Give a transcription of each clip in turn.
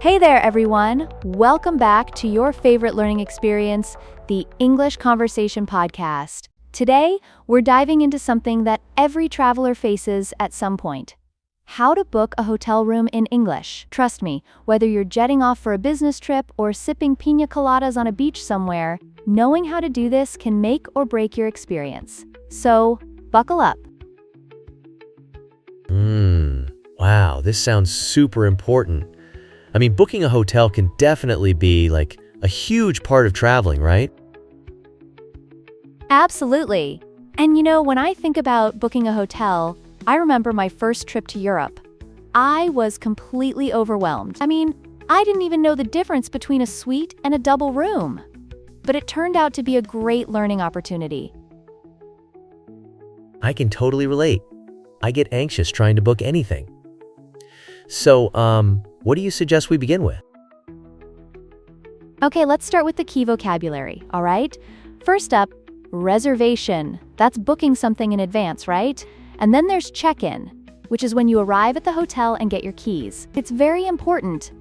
Hey there, everyone. Welcome back to your favorite learning experience, the English Conversation Podcast. Today, we're diving into something that every traveler faces at some point. How to book a hotel room in English. Trust me, whether you're jetting off for a business trip or sipping piña coladas on a beach somewhere, knowing how to do this can make or break your experience. So, buckle up. Wow, this sounds super important. I mean, booking a hotel can definitely be like a huge part of traveling, right? Absolutely. And when I think about booking a hotel, I remember my first trip to Europe. I was completely overwhelmed. I didn't even know the difference between a suite and a double room. But it turned out to be a great learning opportunity. I can totally relate. I get anxious trying to book anything. So, what do you suggest we begin with? Okay, let's start with the key vocabulary, all right? First up, reservation. That's booking something in advance, right? And then there's check-in, which is when you arrive at the hotel and get your keys. It's very important.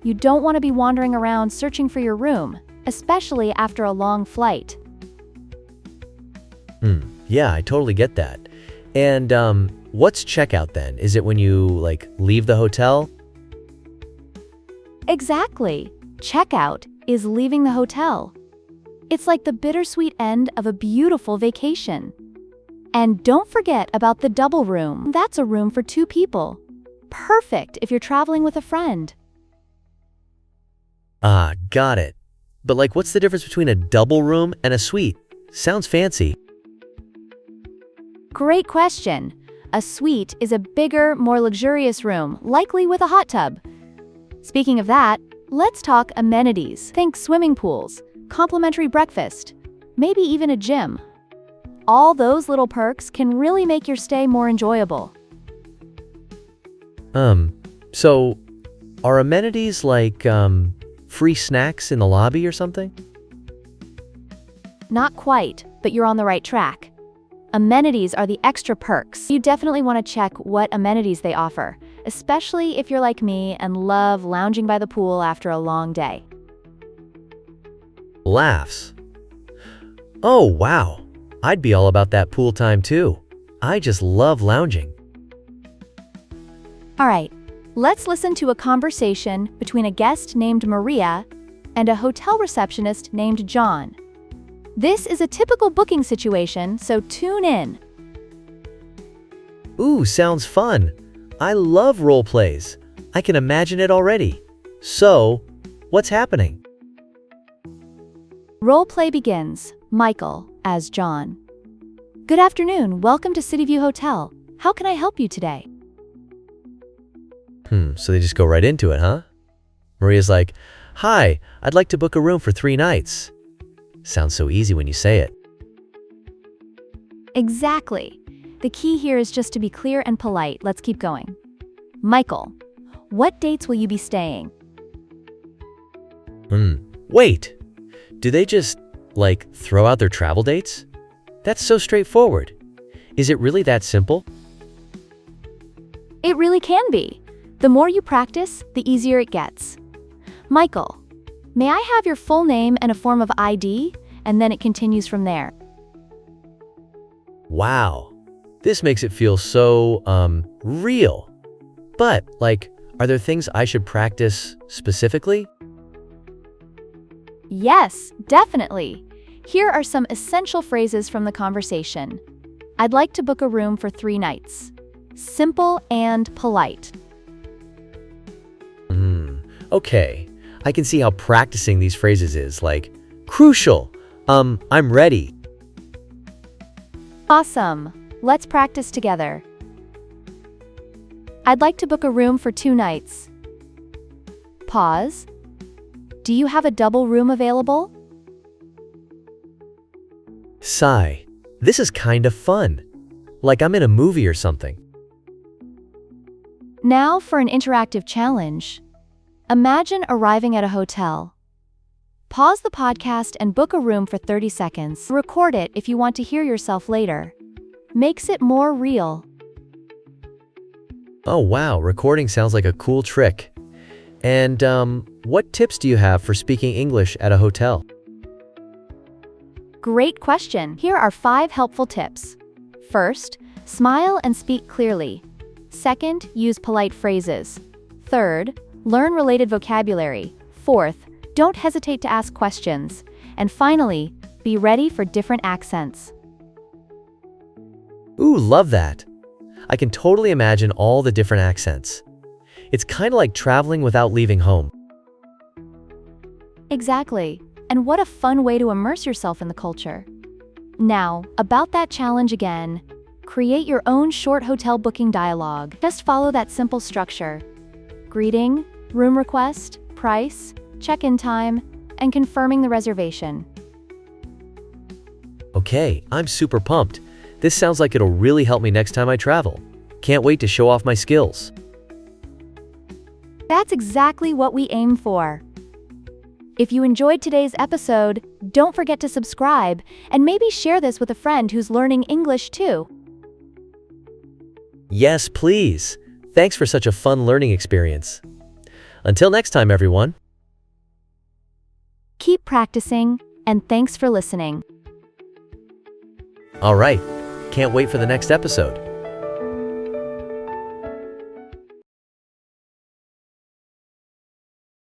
You don't want to be wandering around searching for your room, especially after a long flight. Yeah, I totally get that. And, what's checkout then? Is it when you, leave the hotel? Exactly. Checkout is leaving the hotel. It's like the bittersweet end of a beautiful vacation. And don't forget about the double room. That's a room for 2 people. Perfect if you're traveling with a friend. Ah, got it. But what's the difference between a double room and a suite? Sounds fancy. Great question. A suite is a bigger, more luxurious room, likely with a hot tub. Speaking of that, let's talk amenities. Think swimming pools, complimentary breakfast, maybe even a gym. All those little perks can really make your stay more enjoyable. So are amenities free snacks in the lobby or something? Not quite, but you're on the right track. Amenities are the extra perks. You definitely want to check what amenities they offer, especially if you're like me and love lounging by the pool after a long day. Laughs. Oh, wow. I'd be all about that pool time too. I just love lounging. All right, let's listen to a conversation between a guest named Maria and a hotel receptionist named John. This is a typical booking situation, so tune in. Ooh, sounds fun. I love role plays. I can imagine it already. So, what's happening? Role play begins. Michael, as John. Good afternoon, welcome to Cityview Hotel. How can I help you today? So they just go right into it, huh? Maria's like, "Hi, I'd like to book a room for 3 nights." Sounds so easy when you say it. Exactly. The key here is just to be clear and polite. Let's keep going. Michael, what dates will you be staying? Wait. Do they just, throw out their travel dates? That's so straightforward. Is it really that simple? It really can be. The more you practice, the easier it gets. Michael, may I have your full name and a form of ID? And then it continues from there. Wow. This makes it feel so, real. But, are there things I should practice specifically? Yes, definitely. Here are some essential phrases from the conversation. I'd like to book a room for 3 nights. Simple and polite. Okay. I can see how practicing these phrases is, crucial. I'm ready. Awesome. Let's practice together. I'd like to book a room for 2 nights. Pause. Do you have a double room available? Sigh. This is kind of fun. Like I'm in a movie or something. Now for an interactive challenge. Imagine arriving at a hotel. Pause the podcast and book a room for 30 seconds. Record it if you want to hear yourself later. Makes it more real. Oh wow, recording sounds like a cool trick. And what tips do you have for speaking English at a hotel? Great question. Here are 5 helpful tips. First, smile and speak clearly. Second, use polite phrases. Third, learn related vocabulary. Fourth, don't hesitate to ask questions. And finally, be ready for different accents. Ooh, love that. I can totally imagine all the different accents. It's kind of like traveling without leaving home. Exactly. And what a fun way to immerse yourself in the culture. Now, about that challenge again. Create your own short hotel booking dialogue. Just follow that simple structure. Greeting, room request, price, check-in time, and confirming the reservation. Okay, I'm super pumped. This sounds like it'll really help me next time I travel. Can't wait to show off my skills. That's exactly what we aim for. If you enjoyed today's episode, don't forget to subscribe and maybe share this with a friend who's learning English too. Yes, please. Thanks for such a fun learning experience. Until next time, everyone. Keep practicing, and thanks for listening. All right. Can't wait for the next episode.